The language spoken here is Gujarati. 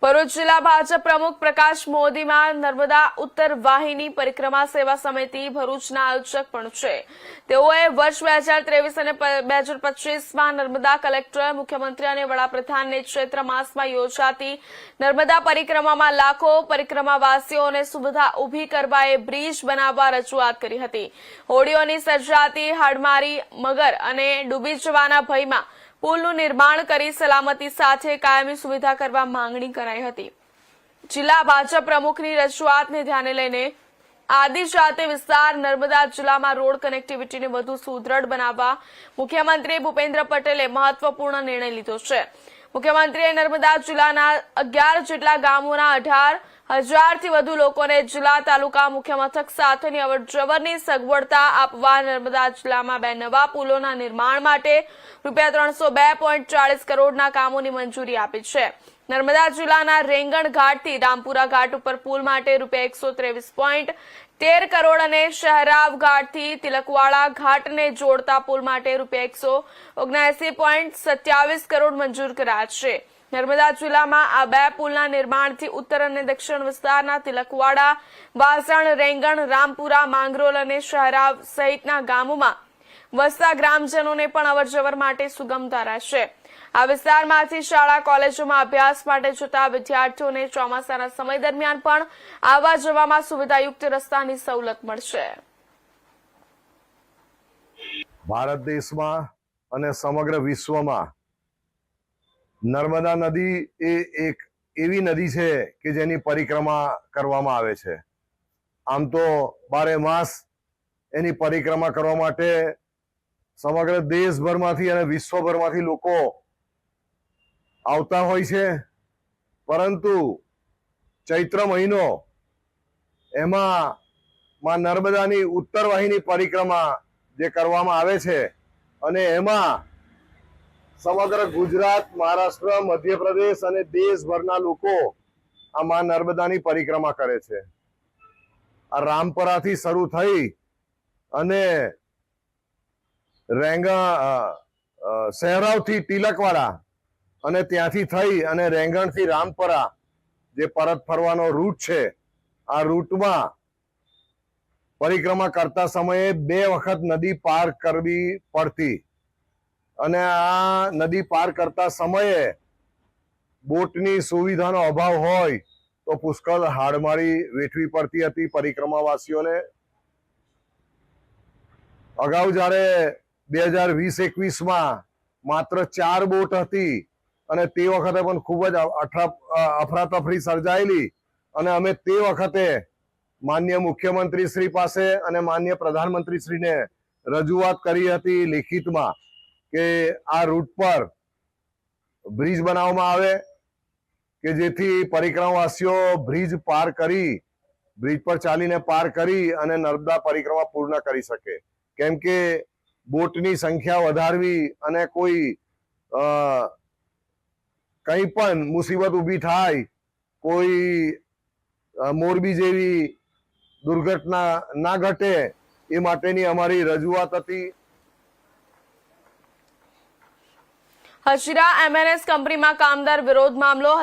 ભરૂચ જિલ્લા ભાજપ પ્રમુખ પ્રકાશ મોદીમાં નર્મદા ઉત્તર વાહિની પરિક્રમા સેવા સમિતિ ભરૂચના આયોજક પણ છે. તેઓએ વર્ષ 2023 અને 2025માં નર્મદા કલેક્ટર, મુખ્યમંત્રી અને વડાપ્રધાનને ચૈત્ર માસમાં યોજાતી નર્મદા પરિક્રમામાં લાખો પરિક્રમાવાસીઓને સુવિધા ઊભી કરવા એ બ્રિજ બનાવવા રજૂઆત કરી હતી. હોડીઓની સર્જાતી હાડમારી, મગર અને ડૂબી જવાના ભયમાં પુલનું નિર્માણ કરી સલામતી સાથે કાયમી સુવિધા કરવા માંગણી કરાઈ હતી. જિલ્લા ભાજપ પ્રમુખની રજૂઆતને ધ્યાને લઈને આદિજાતિ વિસ્તાર નર્મદા જિલ્લામાં રોડ કનેક્ટિવિટીને વધુ સુદૃઢ બનાવવા મુખ્યમંત્રી ભૂપેન્દ્ર પટેલે મહત્વપૂર્ણ નિર્ણય લીધો છે. મુખ્યમંત્રીએ નર્મદા જિલ્લાના 11 જેટલા ગામોના 18,000થી વધુ લોકોને જિલ્લા તાલુકા મુખ્ય મથક સાથેની અવરજવરની સગવડતા આપવા નર્મદા જિલ્લામાં 2 નવા પુલોના નિર્માણ માટે ₹302.40 કરોડના કામોની મંજૂરી આપી છે. નર્મદા જિલ્લાના રેંગણ ઘાટથી રામપુરા ઘાટ ઉપર પુલ માટે ₹123.13 કરોડ અને શહેરાવ ઘાટથી તિલકવાડા ઘાટને જોડતા પુલ માટે ₹179.27 કરોડ મંજૂર કરાયા છે. નર્મદા જિલ્લામાં આ 2 પુલના નિર્માણથી ઉત્તર અને દક્ષિણ વિસ્તારના તિલકવાડા, વાસણ, રેંગણ, રામપુરા, માંગરોલ અને શહેરાવ સહિતના ગામોમાં વસતા ગ્રામજનોને પણ અવરજવર માટે સુગમતા રહેશે. આ વિસ્તારમાંથી શાળા કોલેજોમાં અભ્યાસ માટે જતા વિદ્યાર્થીઓને ચોમાસાના સમય દરમિયાન પણ આવવા જવામાં સુવિધાયુક્ત રસ્તાની સવલત મળશે. ભારત દેશમાં અને સમગ્ર વિશ્વમાં નર્મદા નદી એ એક એવી નદી છે કે જેની પરિક્રમા કરવામાં આવે છે. આમ તો 12 માસ એની પરિક્રમા કરવા માટે સમગ્ર દેશભરમાંથી અને વિશ્વભરમાંથી લોકો આવતા હોય છે, પરંતુ ચૈત્ર મહિનો એમાં નર્મદાની ઉત્તર વાહિની પરિક્રમા જે કરવામાં આવે છે અને એમાં સમગ્ર ગુજરાત, મહારાષ્ટ્ર, મધ્યપ્રદેશ અને દેશભરના લોકો આ માં નર્મદાની પરિક્રમા કરે છે. આ રામપરાથી શરૂ થઈ અને શહેરાવથી તિલકવાડા અને ત્યાંથી થઈ અને રેંગણથી રામપરા જે પરત ફરવાનો રૂટ છે, આ રૂટમાં પરિક્રમા કરતા સમયે 2 વખત નદી પાર કરવી પડતી અને આ નદી પાર કરતા સમયે બોટની સુવિધાનો અભાવ હોય તો પુષ્કળ હાડમારી વેઠવી પડતી હતી પરિક્રમાવાસીઓને. અગાઉ જ્યારે 2020-21માં માત્ર 4 બોટ હતી અને તે વખતે પણ ખૂબ જ અફરાતફરી સર્જાયેલી અને અમે તે વખતે માનનીય મુખ્યમંત્રી શ્રી પાસે અને માનનીય પ્રધાનમંત્રી શ્રીને રજૂઆત કરી હતી લેખિતમાં કે આ રૂટ પર બ્રિજ બનાવવામાં આવે કે જેથી પરિક્રમાવાસીઓ બ્રિજ પર ચાલીને પાર કરી અને નર્મદા પરિક્રમા પૂર્ણ કરી શકે. કેમ કે બોટની સંખ્યા વધારવી અને કોઈ કંઈ પણ મુસીબત ઊભી થાય, કોઈ મોરબી જેવી દુર્ઘટના ના ઘટે એ માટેની અમારી રજૂઆત હતી. હજીરા MNS કંપનીમાં કામદાર વિરોધ મામલો.